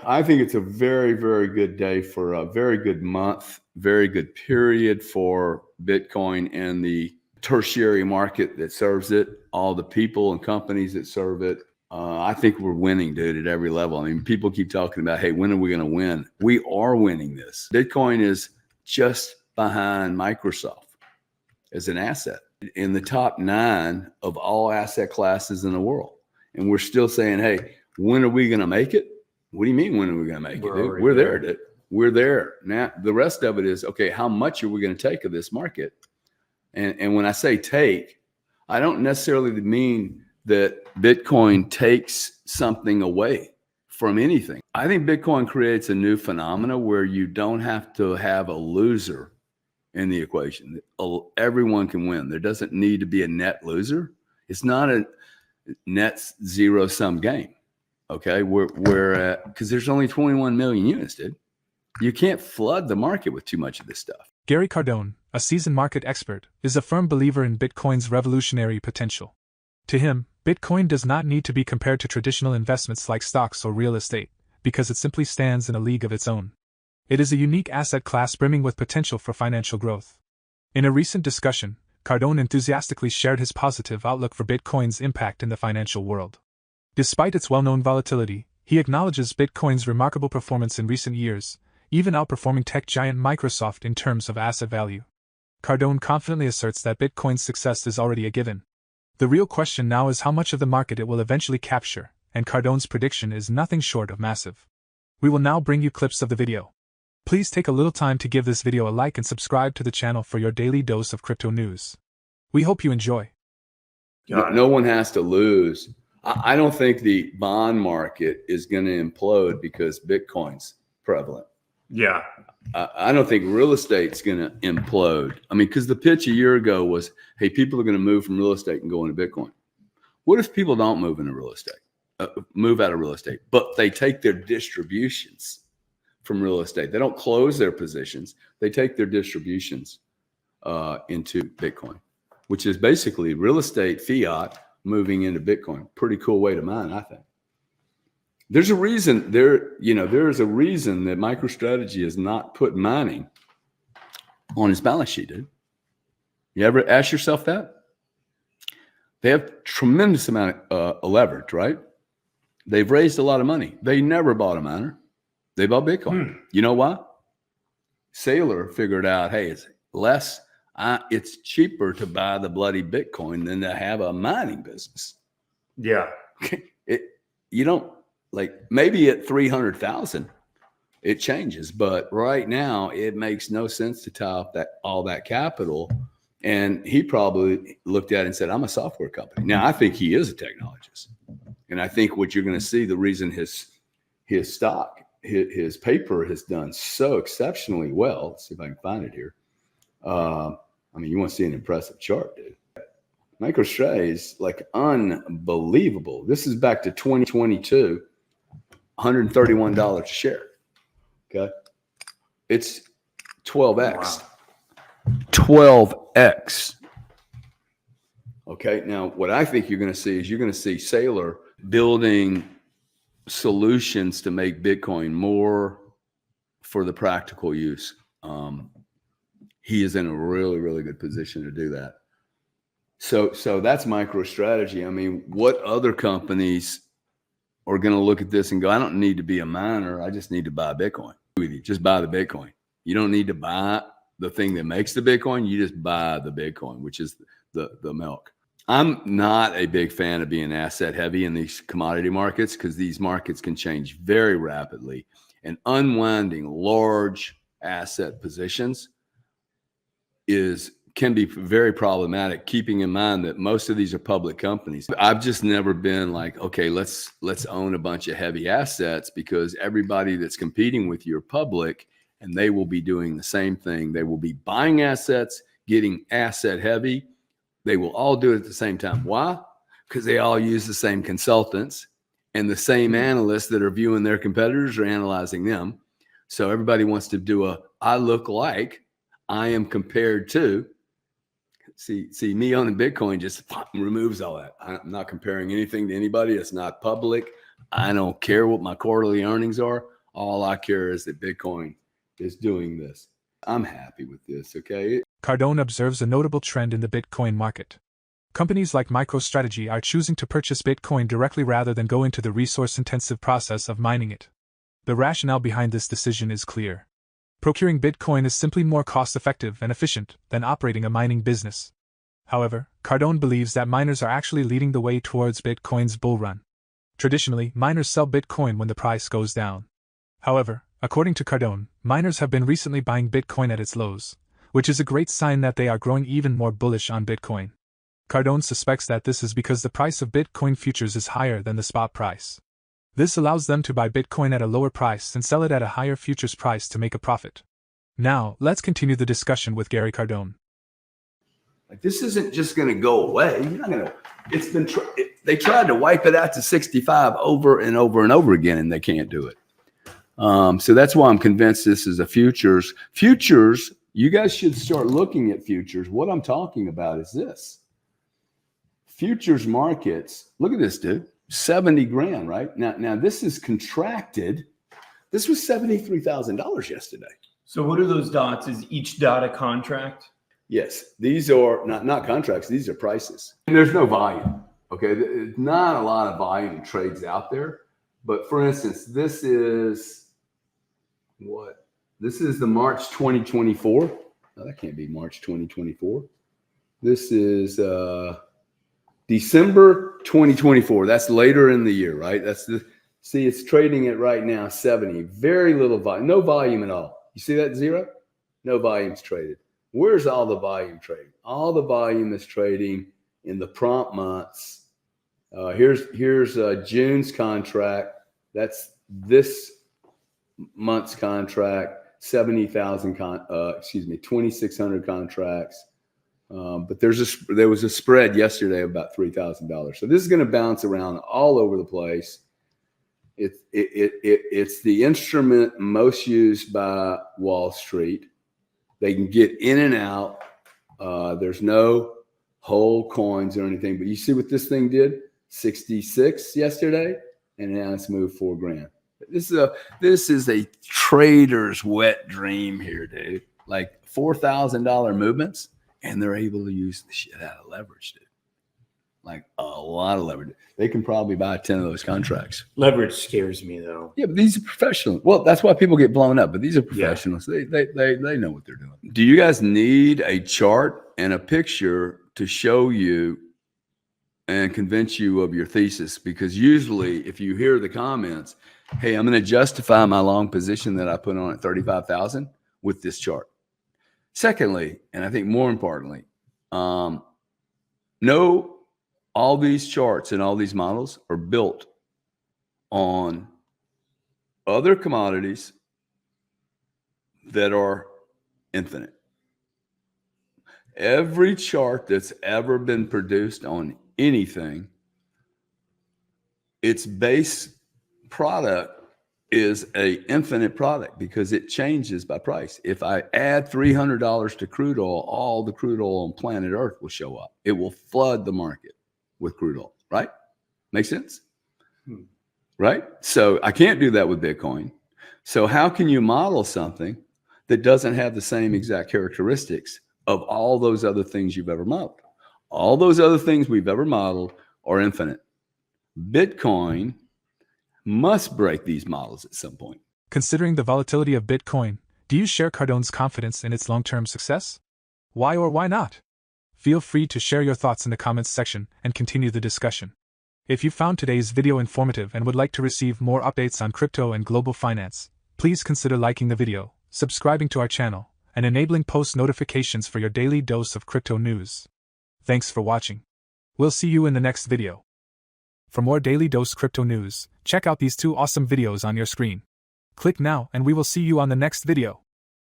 I think it's a very, very good day for a very good month, very good period for Bitcoin and the tertiary market that serves it, all the people and companies that serve it. I think we're winning, dude, at every level. I mean, people keep talking about, hey, when are we going to win? We are winning this. Bitcoin is just behind Microsoft as an asset in the top 9 of all asset classes in the world. And we're still saying, hey, when are we going to make it? What do you mean, when are we going to make it, dude? We're there, dude. We're there. Now, the rest of it is, okay, how much are we going to take of this market? And when I say take, I don't necessarily mean that Bitcoin takes something away from anything. I think Bitcoin creates a new phenomena where you don't have to have a loser in the equation. Everyone can win. There doesn't need to be a net loser. It's not a net zero-sum game, okay? Because there's only 21 million units, dude. You can't flood the market with too much of this stuff. Gary Cardone, a seasoned market expert, is a firm believer in Bitcoin's revolutionary potential. To him, Bitcoin does not need to be compared to traditional investments like stocks or real estate, because it simply stands in a league of its own. It is a unique asset class brimming with potential for financial growth. In a recent discussion, Cardone enthusiastically shared his positive outlook for Bitcoin's impact in the financial world. Despite its well-known volatility, he acknowledges Bitcoin's remarkable performance in recent years, even outperforming tech giant Microsoft in terms of asset value. Cardone confidently asserts that Bitcoin's success is already a given. The real question now is how much of the market it will eventually capture, and Cardone's prediction is nothing short of massive. We will now bring you clips of the video. Please take a little time to give this video a like and subscribe to the channel for your daily dose of crypto news. We hope you enjoy. No one has to lose. I don't think the bond market is going to implode because Bitcoin's prevalent. Yeah. I don't think real estate's going to implode. I mean, because the pitch a year ago was, hey, people are going to move from real estate and go into Bitcoin. What if people don't move into real estate, move out of real estate, but they take their distributions from real estate? They don't close their positions. They take their distributions into Bitcoin, which is basically real estate fiat moving into Bitcoin. Pretty cool way to mine, I think. There's a reason there is a reason that MicroStrategy has not put mining on his balance sheet, dude. You ever ask yourself that? They have tremendous amount of leverage, right? They've raised a lot of money. They never bought a miner. They bought Bitcoin. You know why? Saylor figured out, hey, it's cheaper to buy the bloody Bitcoin than to have a mining business. Yeah. You don't, like, maybe at 300,000 it changes, but right now it makes no sense to tie up all that capital. And he probably looked at it and said, I'm a software company. Now, I think he is a technologist. And I think what you're going to see, the reason his stock, his paper has done so exceptionally well. Let's see if I can find it here. I mean, you want to see an impressive chart, dude. MicroStrategy is like unbelievable. This is back to 2022, $131 a share. Okay. It's 12x. Wow. 12x. Okay. Now, what I think you're going to see is you're going to see Saylor building solutions to make Bitcoin more for the practical use. He is in a really, really good position to do that. So that's MicroStrategy. I mean, what other companies are going to look at this and go, I don't need to be a miner. I just need to buy Bitcoin. Just buy the Bitcoin. You don't need to buy the thing that makes the Bitcoin. You just buy the Bitcoin, which is the milk. I'm not a big fan of being asset heavy in these commodity markets because these markets can change very rapidly, and unwinding large asset positions can be very problematic, keeping in mind that most of these are public companies. I've just never been like, okay, let's own a bunch of heavy assets, because everybody that's competing with you are public and they will be doing the same thing. They will be buying assets, getting asset heavy. They will all do it at the same time. Why? Because they all use the same consultants, and the same analysts that are viewing their competitors are analyzing them. So everybody wants to do I look like, I am compared to. See me owning Bitcoin just removes all that. I'm not comparing anything to anybody. It's not public. I don't care what my quarterly earnings are. All I care is that Bitcoin is doing this. I'm happy with this, okay? Cardone observes a notable trend in the Bitcoin market. Companies like MicroStrategy are choosing to purchase Bitcoin directly rather than go into the resource-intensive process of mining it. The rationale behind this decision is clear. Procuring Bitcoin is simply more cost-effective and efficient than operating a mining business. However, Cardone believes that miners are actually leading the way towards Bitcoin's bullrun. Traditionally, miners sell Bitcoin when the price goes down. However, according to Cardone, miners have been recently buying Bitcoin at its lows, which is a great sign that they are growing even more bullish on Bitcoin. Cardone suspects that this is because the price of Bitcoin futures is higher than the spot price. This allows them to buy Bitcoin at a lower price and sell it at a higher futures price to make a profit. Now, let's continue the discussion with Gary Cardone. Like, this isn't just going to go away. You're not going to. It's been. They tried to wipe it out to 65 over and over and over again, and they can't do it. So that's why I'm convinced this is a futures. Futures. You guys should start looking at futures. What I'm talking about is this. Futures markets. Look at this, dude. 70 grand, right? Now this is contracted. This was $73,000 yesterday. So what are those dots? Is each dot a contract? Yes, these are not contracts. These are prices. And there's no volume. Okay, there's not a lot of volume trades out there. But for instance, this is what? This is the March 2024. No, that can't be March 2024. This is December 2024. That's later in the year, right? See, it's trading at right now 70. Very little volume, no volume at all. You see that zero? No volume's traded. Where's all the volume trading? All the volume is trading in the prompt months. Here's June's contract. That's this month's contract. 70,000 2,600 contracts. But there was a spread yesterday of about $3,000. So this is going to bounce around all over the place. It's the instrument most used by Wall Street. They can get in and out. There's no whole coins or anything. But you see what this thing did? 66 yesterday, and now it's moved $4,000. This is a trader's wet dream here, dude. Like $4,000 movements, and they're able to use the shit out of leverage, dude. Like a lot of leverage. They can probably buy 10 of those contracts. Leverage scares me, though. Yeah, but these are professionals. Well, that's why people get blown up. But these are professionals. Yeah. They know what they're doing. Do you guys need a chart and a picture to show you and convince you of your thesis? Because usually, if you hear the comments, hey, I'm going to justify my long position that I put on at 35,000 with this chart. Secondly, and I think more importantly, no. All these charts and all these models are built on other commodities that are infinite. Every chart that's ever been produced on anything, its base product is an infinite product because it changes by price. If I add $300 to crude oil, all the crude oil on planet Earth will show up. It will flood the market with crude oil, right? Make sense? Right? So I can't do that with Bitcoin. So how can you model something that doesn't have the same exact characteristics of all those other things you've ever modeled? All those other things we've ever modeled are infinite. Bitcoin must break these models at some point. Considering the volatility of Bitcoin, do you share Cardone's confidence in its long-term success? Why or why not? Feel free to share your thoughts in the comments section and continue the discussion. If you found today's video informative and would like to receive more updates on crypto and global finance, please consider liking the video, subscribing to our channel, and enabling post notifications for your daily dose of crypto news. Thanks for watching. We'll see you in the next video. For more Daily Dose Crypto news, check out these two awesome videos on your screen. Click now and we will see you on the next video.